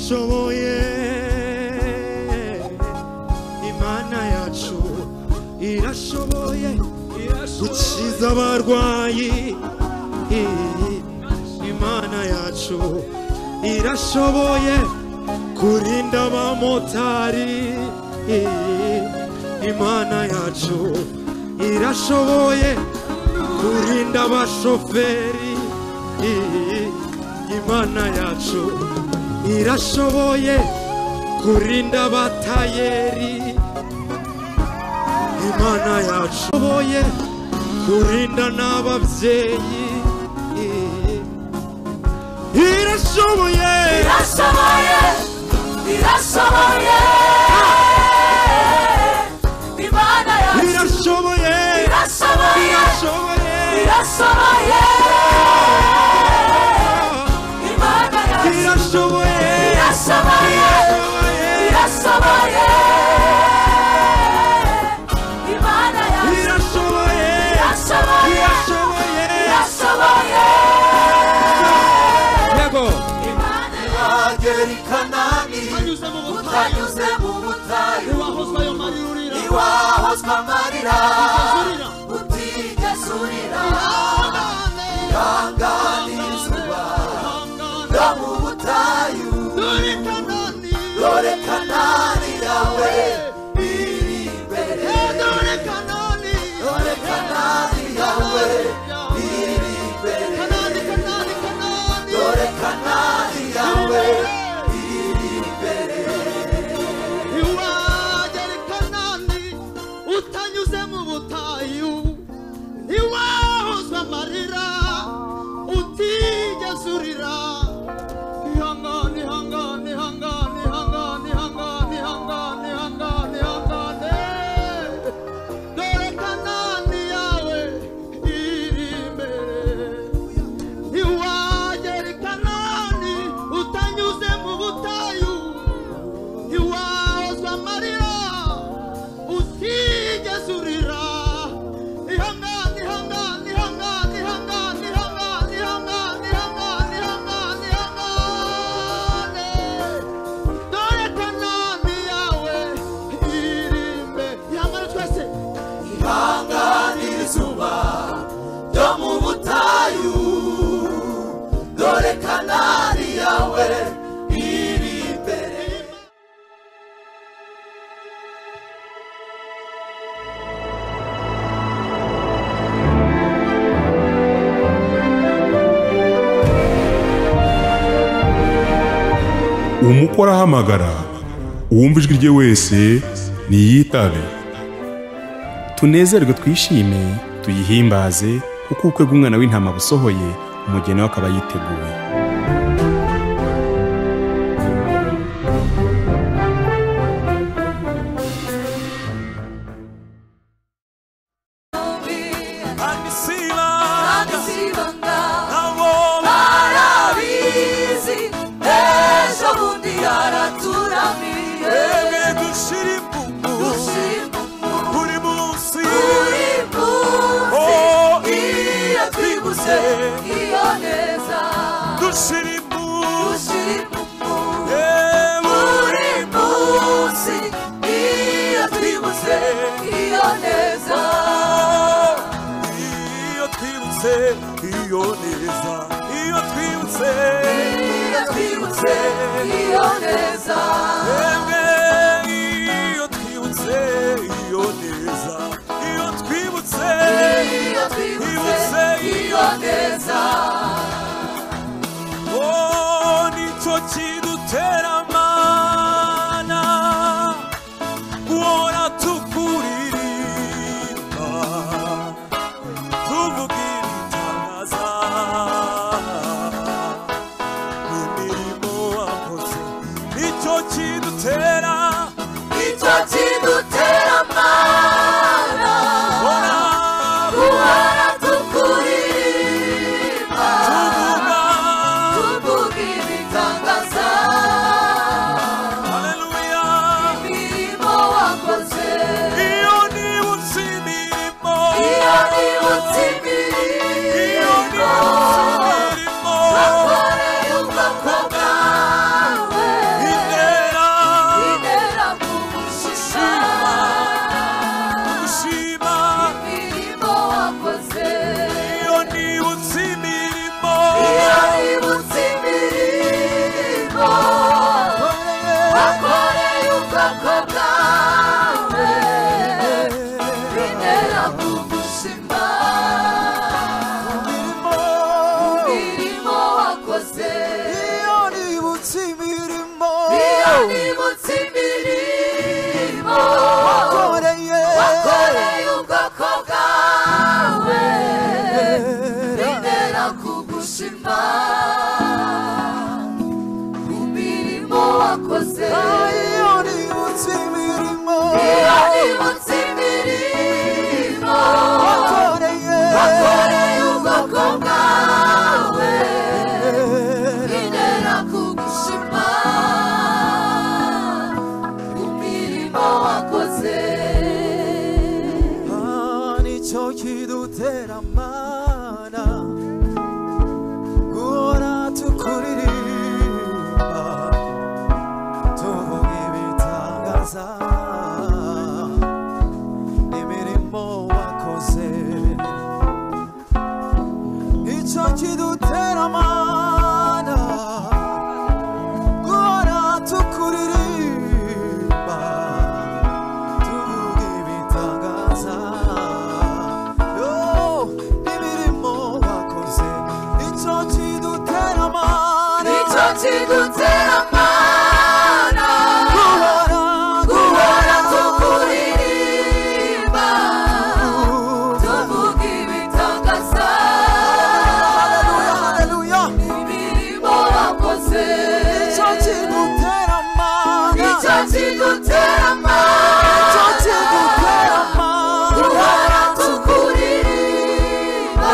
irashoboye Imana yacu irashoboye gukiza abarwayi Imana yacu irashoboye kurinda abamotari Imana yacu irashoboye kurinda abashoferi Imana yacu irashoboye kurinda abatayeri Imana yacu irashoboye kurinda n'ababyeyi irashoboye irashoboye irashoboye Imana yacu irashoboye irashoboye irashoboye irashoboye Imana yacu irashoboye irashoboye irashoboye Imana yacu irashoboye irashoboye irashoboye irashoboye yego Imana yagera i Kanani utanyuze mu butayu ntiwahozwa amarira utigeze urira ihangane izuba ryo mu butayu dore Kanani yawe iri imbere dore Kanani yawe iri imbere dore Kanani yawe iri imbere ntiwagera i Kanani utanyuze mu butayu ntiwahozwa amarira utigeze urira ihangane ihangane ihangane ihangane ihangane ihangane ihangane ihangane dore Kanani yawe iri imbere ntiwagera i Kanani utanyuze mu butayu ntiwahozwa amarira utigeze urira ihangane ihangane ihangane ihangane ihangane ihangane ihangane ihangane ihangane dore Kanani yawe iri imbere ihangane twese ihangane izuba ryo mu butayu dore Kanani yawe iri imbere umukora ahamagara uwumva ijwi rye wese niyitabe tunezerwe twishime tuyihimbaze kuko ubukwe bw'umwana w'intama busohoye umugeni we akaba yiteguye kidutera mana guhora tukuririmba tuvuga ibitangaza imirimo wakoze icyo kidutera mana guhora tukuririmba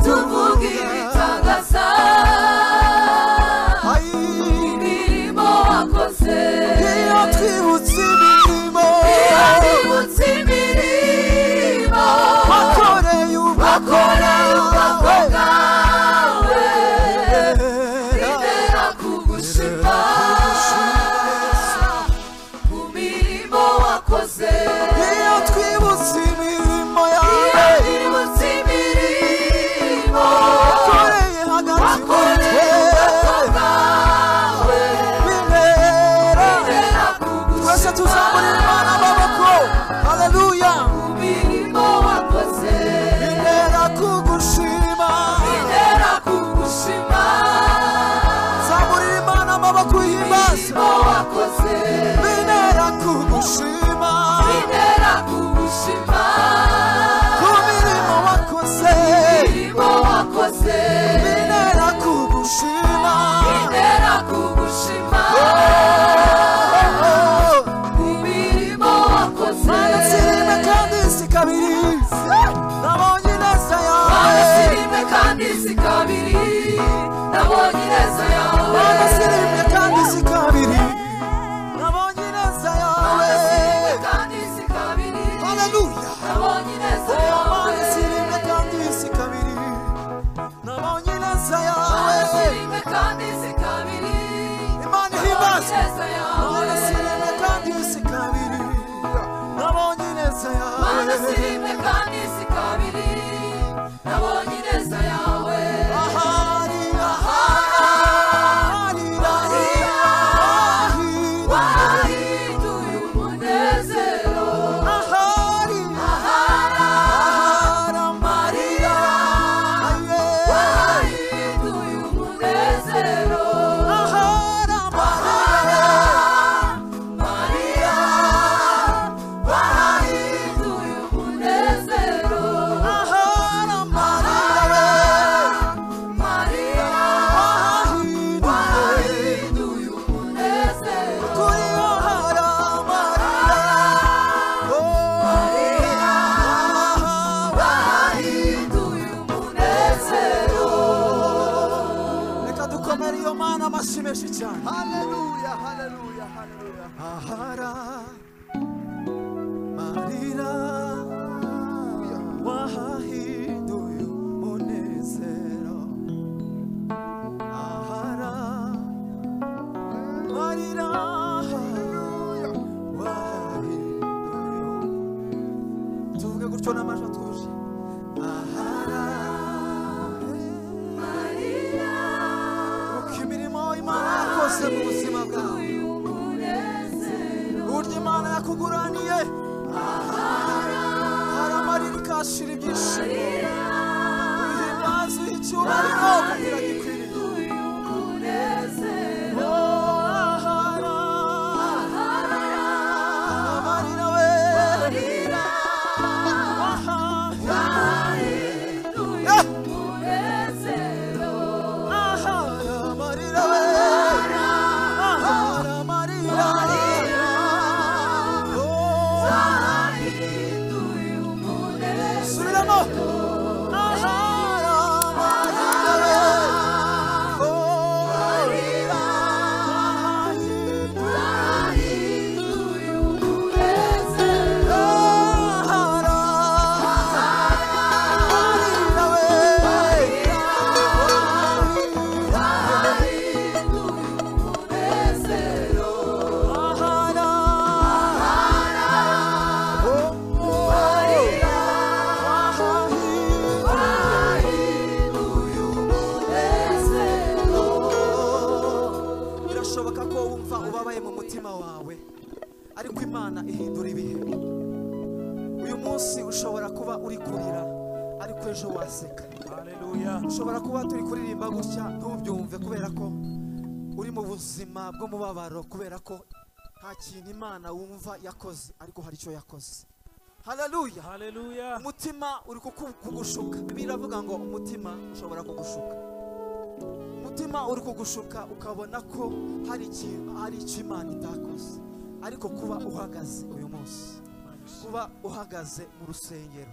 tuvuga ibitangaza imirimo wakoze iyo twibutse imirimo wakoreye ubwoko bwawe bintera kugushima ku mirimo wakoze iyo twibutse imirimo yawe wakoreye hagati muri twe bintera twese tuzamura Imana amaboko haleluya ku mirimo wakoze bintera kugushima zamurira Imana amaboko uhimbaza wakoze bintera kugushima ku mirimo wakoze bintera kugushima Mana sirime kandi si kabiri nabonye ineza yawe Mana sirime kandi si kabiri nabonye ineza yawe haleluya Mana sirime kandi si kabiri nabonye ineza yawe Imana ihimbaza Mana sirime kandi si kabiri nabonye ineza yawe ahari wahinduye umunezero ahari amarira wahinduye umunezero ahari amarira wahinduye umunezero ahari amarira wahinduye umunezero kuri ahari amarira wahinduye umunezero reka dukomere iyo Mana amashyi menshi cyane haleluya ahara marira wahinduye umunezero ahara marira wahinduye tuvuge gutyo n'amajwi atuje ahara uko imirimo Imana yakoze mu buzima bwawe burya Imana yakuguraniye hari amarira ikashira ibyishimo uhimbaza icyubahiro kugira gikwiriye amarira we amarira we subiramo ariko Imana ihindura ibihe. Uyu munsi ushobora kuba uri kurira ariko ejo waseka. Haleluya. ushobora kuba turi kuririmba gutya ntubyumve kubera ko uri mu buzima bw'umubabaro, kubera ko nta kintu Imana wumva yakoze, ariko hari icyo yakoze. Haleluya, haleluya. umutima uri kugushuka. Bibiliya iravuga ngo umutima ushobora kugushuka, umutima uri kugushuka ukabona ko hari icyo Imana itakoze, ariko kuba uhagaze uyu munsi, kuba uhagaze mu rusengero,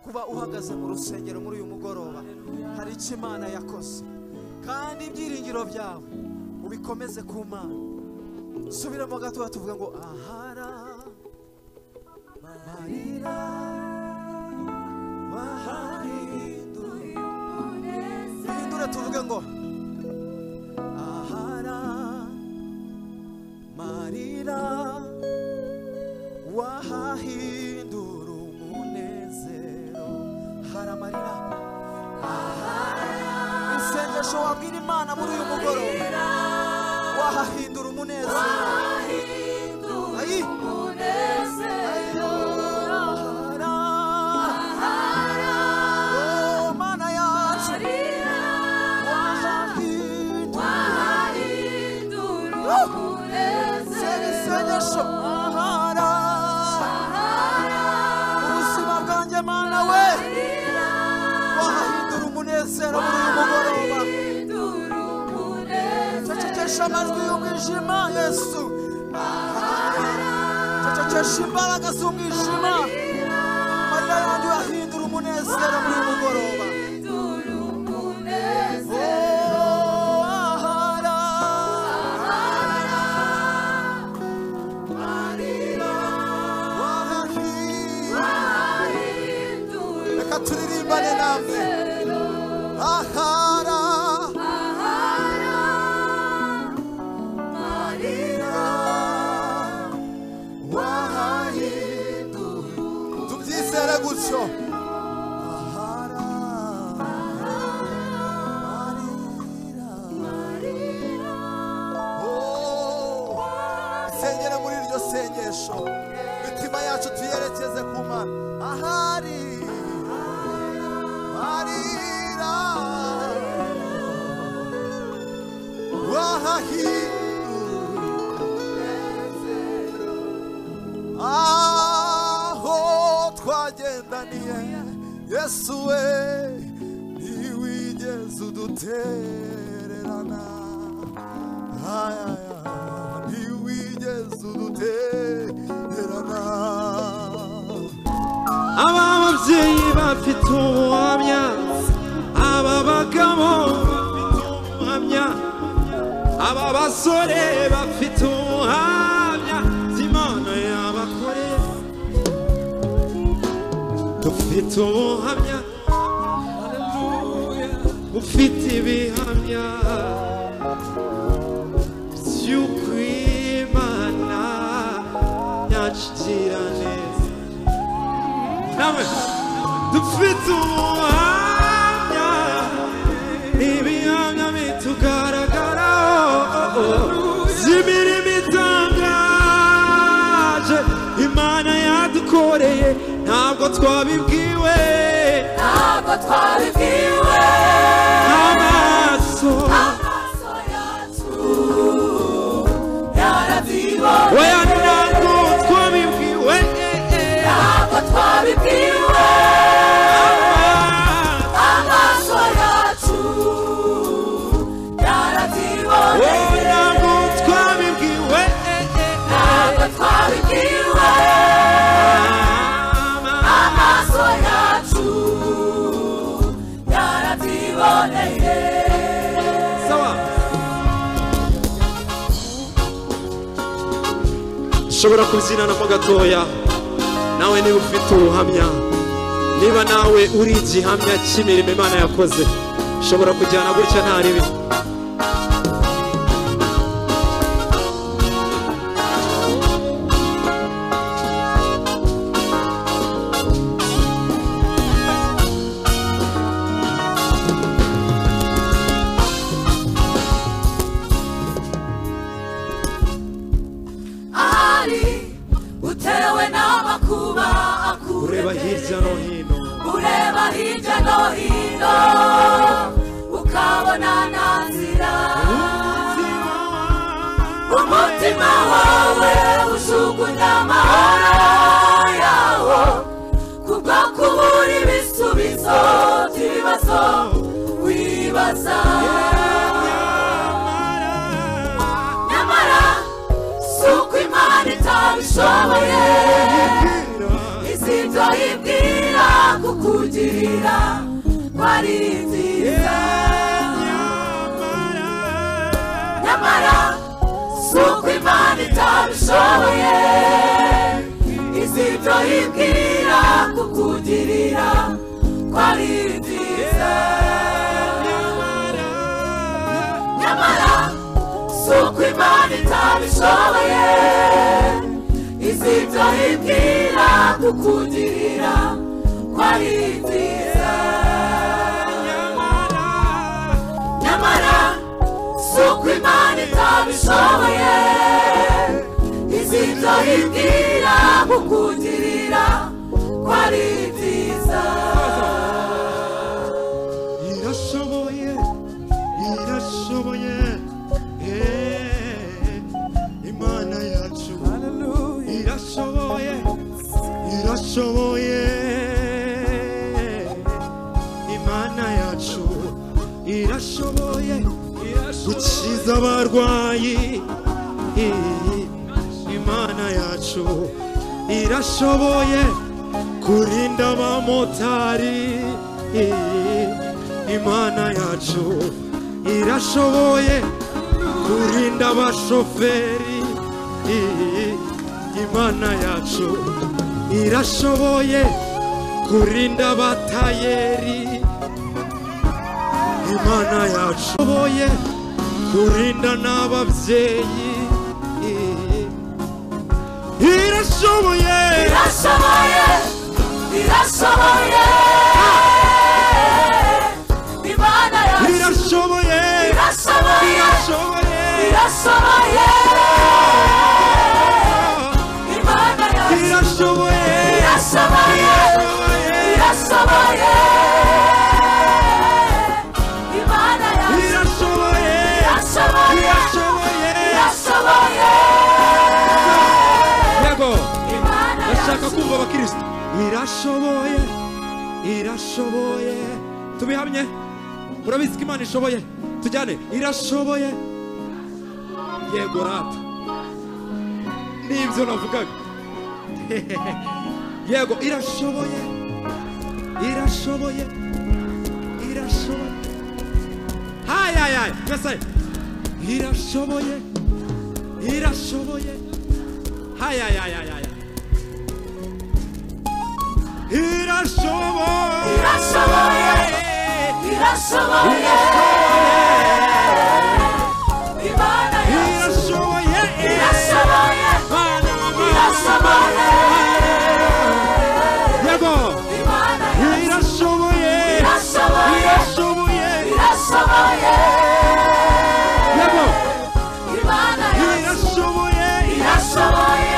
kuba uhagaze mu rusengero muri uyu mugoroba, hari icyo Imana yakoze, kandi ibyiringiro byawe ubikomeze ku Mana. Subiramo gato tuvuga ngo ahara marira wahahindura, tuvuge ngo ahara marira wahahindura umunezero. Ahara marira, isengesho wabwira Imana muri uyu mugoroba, wahahindura umunezero. Ayi ubuzima bwanjye Mana we, wahahindura umunezero muri uyu mugoroba. Cecekesha amajwi y'umwijima Yesu, cecekesha imbaraga z'umwijima. Marira yanjye wahindura umunezero muri uyu mugoroba. Turirimbane namwe. Ahara marira wahahindura, tubyizere gutyo. Ahara marira, sengera muri iryo sengesho, imitima yacu tuyerekeze ku Mana. Ahari marira wahahindura, aho twagendaniye Yesu we, ntiwigeze udutererana, ntiwigeze udutererana. Aba babyeyi bafite ubuhamya, aba bagabo bafite ubuhamya, aba basore bafite ubuhamya Imana yabakoreye. Dufite ubuhamya, ufite ibihamya by'uko Imana yacigira neza. Nawe dufite ubuhamya, ibihamya bitugaragaraho by'imirimo itangaje Imana yadukoreye. Ntabwo twabibwiwe, ntabwo twabibwiwe, amaso yacu yarabyiboneye. oya ntabwo twabibwiwe, ntabwo twabibwiwe, amaso yacu yarabyiboneye. ntabwo twabibwiwe, ntabwo twabibwiwe, amaso yacu yarabyiboneye. sawa. Ushobora kubyinanamo gatoya nawe niba ufite ubuhamya, niba nawe uri igihamya cy'imirimo Imana yakoze, ushobora kujyana gutya nta ribi. Utewe n'amakuba akure, ureba hirya no hino, ureba hirya no hino. izaza nyamara suko Imana itabishoboye izibyo yibwira kukugirira kwari byiza nyamara suko Imana itabishoboye izibyo yibwira kukugirira kwari byiza nyamara suko Imana itabishoboye izibyo yibwira kukugirira kwari byiza nyamara suko Imana itabishoboye izibyo yibwira kukugirira kwari byiza irashoboye irashoboye Imana yacu irashoboye irashoboye Imana yacu irashoboye gukiza abarwayi Imana yacu irashoboye kurinda abamotari Imana yacu irashoboye kurinda abashoferi Imana yacu irashoboye kurinda abatayeri Imana yacu irashoboye kurinda n'ababyeyi irashoboye irashoboye irashoboye Imana yacu irashoboye irashoboye irashoboye irashoboye Imana yacu irashoboye irashoboye irashoboye Imana yacu irashoboye irashoboye irashoboye irashoboye yego Imana ndashaka yacu kumva abakristo irashoboye irashoboye tubihamye murabizi ko Imana ishoboye tujyane irashoboye yego rata nibyo navugaga yego irashoboye irashoboye irashoboye hayayay mbese irashoboye irashoboye hayayayayay irashoboye irashoboye irashoboye Imana yacu irashoboye irashoboye irashoboye yego Imana yacu irashoboye irashoboye irashoboye irashoboye yego Imana yacu irashoboye irashoboye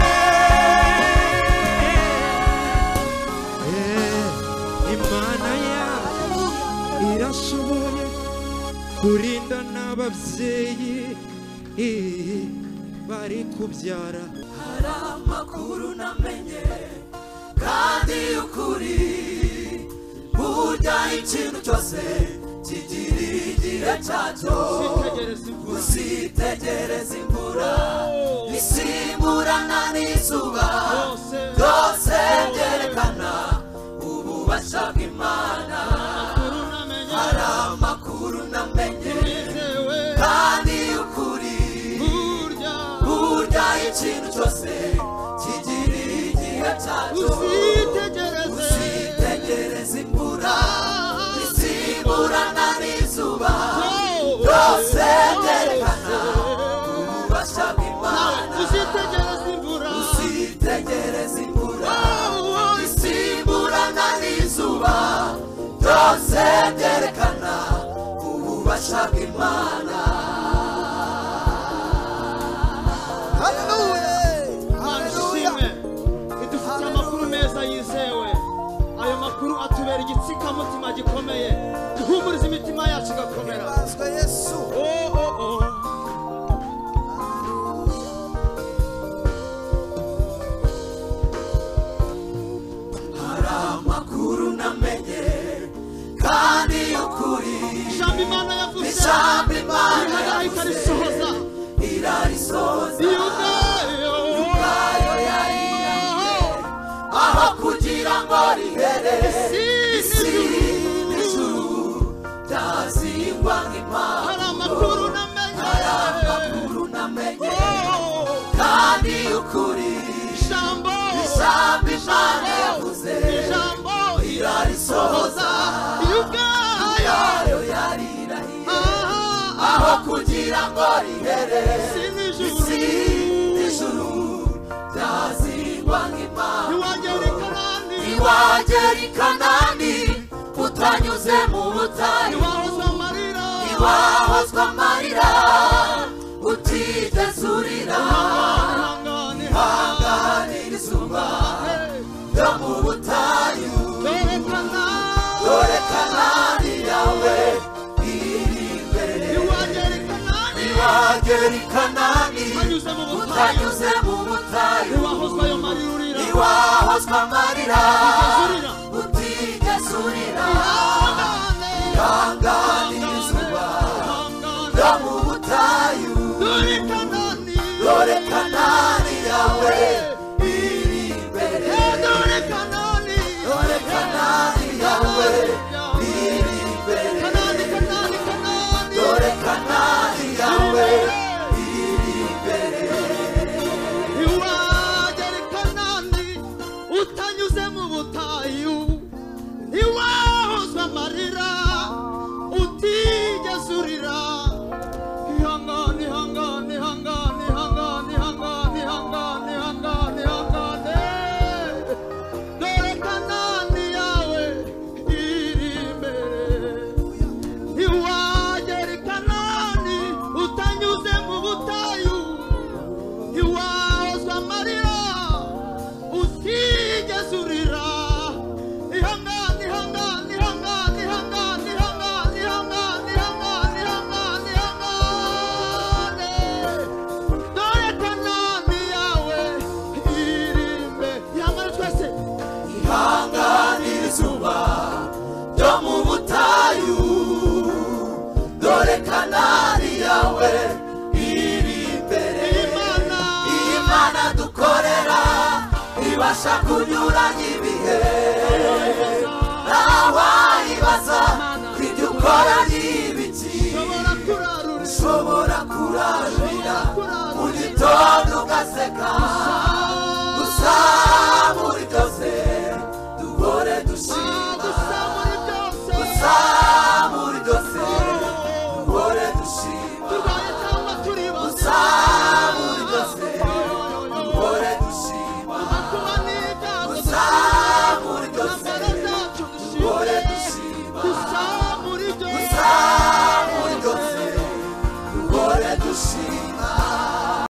Imana yacu irashoboye kurinda n'ababyeyi bari kubyara hari amakuru namenye kandi ukuri burya ikintu cyose kigira igihe cyacyo usitegereza imvura isimburana n'izuba byose byerekana ububasha bw'Imana hari amakuru namenye kandi ukuri burya ikintu cyose kigira igihe cyacyo usitegereza imvura isimburana n'izuba byose byerekana ububasha bw'Imana usitegereza imvura isimburana n'izuba byose byerekana ububasha bw'Imana idufitiye amakuru meza yizewe ayo makuru atubera igitsikamutima gikomeye duhumuriza imitima yacu igakomera Yesu hari amakuru namenye kandi ukuri ijambo Imana rihere isi n'ijuru byazingwa nk'impamvu hari amakuru namenye kandi ukuri ijambo Imana yavuze ijambo irarisohoza ubwayo yarirahiye aho kugira ngo rihere isi n'ijuru byazingwa nk'impamvu ntiwagera i Kanani utanyuze mu butayu ntiwahozwa amarira utigeze urira ihanganira izuba ryo mu butayu dore Kanani yawe iri imbere ntiwagera i Kanani utanyuze mu butayu ntiwahozwa amarira utigeze urira ihanganira izuba ryo mu butayu dore Kanani yawe iri imbere dore Kanani yawe iri imbere dore Kanani yawe iri imbere ntiwagera i Kanani utanyuze mu butayu ntiwahozwa amarira utigeze urira ihangane ihangane ihangane ihangane ihangane ihangane ihangane ihangane dore Kanani yawe iri imbere ntiwagera i Kanani utanyuze mu butayu ntiwahozwa amarira utigeze urira ihangane ihangane ihangane ihangane ihangane ihangane ihangane ihangane ihangane dore Kanani yawe iri imbere ihangane twese ihanganira izuba ryo mu butayu dore Kanani yawe iri imbere Imana dukorera ibasha kunyuranya ibihe ntawayibaza ibyo ukora ni ibiki ushobora kurarira mu gitondo ugaseka